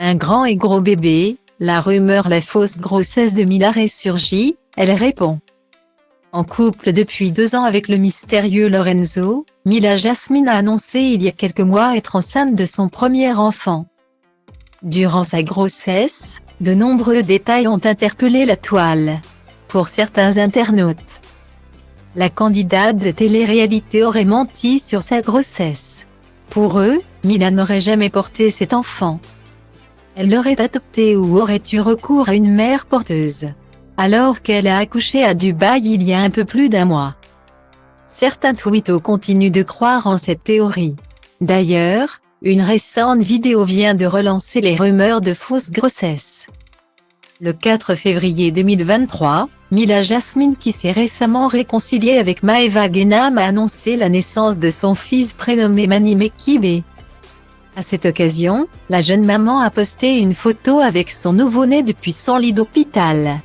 Un grand et gros bébé, la rumeur la fausse grossesse de Mila ressurgit, elle répond. En couple depuis 2 ans avec le mystérieux Lorenzo, Mila Jasmine a annoncé il y a quelques mois être enceinte de son premier enfant. Durant sa grossesse, de nombreux détails ont interpellé la toile. Pour certains internautes, la candidate de télé-réalité aurait menti sur sa grossesse. Pour eux, Mila n'aurait jamais porté cet enfant. Elle l'aurait adopté ou aurait eu recours à une mère porteuse, alors qu'elle a accouché à Dubaï il y a un peu plus d'1 mois. Certains twittos continuent de croire en cette théorie. D'ailleurs, une récente vidéo vient de relancer les rumeurs de fausse grossesse. Le 4 février 2023, Mila Jasmine qui s'est récemment réconciliée avec Maeva Genam a annoncé la naissance de son fils prénommé Mani Mekibe. À cette occasion, la jeune maman a posté une photo avec son nouveau-né depuis son lit d'hôpital.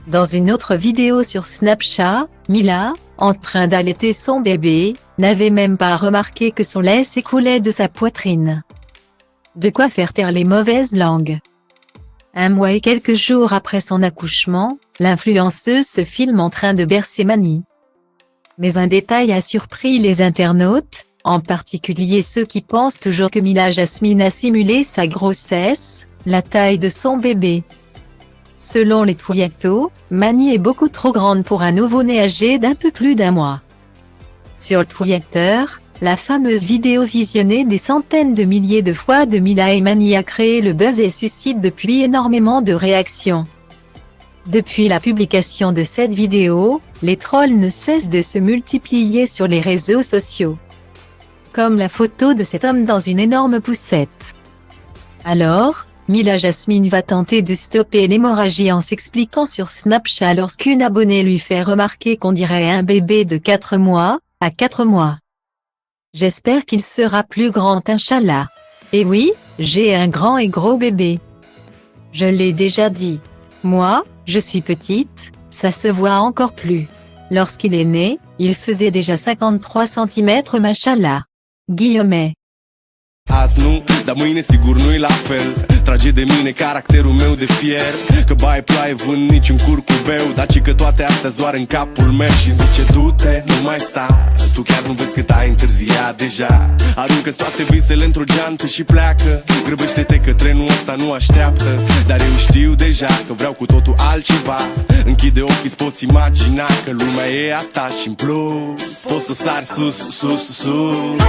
Dans une autre vidéo sur Snapchat, Mila, en train d'allaiter son bébé, n'avait même pas remarqué que son lait s'écoulait de sa poitrine. De quoi faire taire les mauvaises langues. 1 mois et quelques jours après son accouchement, l'influenceuse se filme en train de bercer Mani. Mais un détail a surpris les internautes, en particulier ceux qui pensent toujours que Mila Jasmine a simulé sa grossesse, la taille de son bébé. Selon les twittos, Mani est beaucoup trop grande pour un nouveau-né âgé d'un peu plus d'1 mois. Sur Twitter, la fameuse vidéo visionnée des centaines de milliers de fois de Mila et Mani a créé le buzz et suscite depuis énormément de réactions. Depuis la publication de cette vidéo, les trolls ne cessent de se multiplier sur les réseaux sociaux. Comme la photo de cet homme dans une énorme poussette. Alors, Mila Jasmine va tenter de stopper l'hémorragie en s'expliquant sur Snapchat lorsqu'une abonnée lui fait remarquer qu'on dirait un bébé de 4 mois, à 4 mois. J'espère qu'il sera plus grand Inch'Allah. Et oui, j'ai un grand et gros bébé. Je l'ai déjà dit. Moi, je suis petite, ça se voit encore plus. Lorsqu'il est né, il faisait déjà 53 cm machallah. Guillemets. Azi nu, dar mâine sigur nu-i la fel. Trage de mine caracterul meu de fier. Că baie ploaie vând niciun curcubeu, dar ci că toate astea-s doar în capul meu. Și zice du-te, nu mai sta. Tu chiar nu vezi cât ai întârziat deja. Aruncă-ți toate visele într-o geantă și pleacă. Grăbește-te că trenul ăsta nu așteaptă. Dar eu știu deja că vreau cu totul altceva. Închide ochii, îți poți imagina că lumea e a ta și în plus poți să sari sus, sus, sus.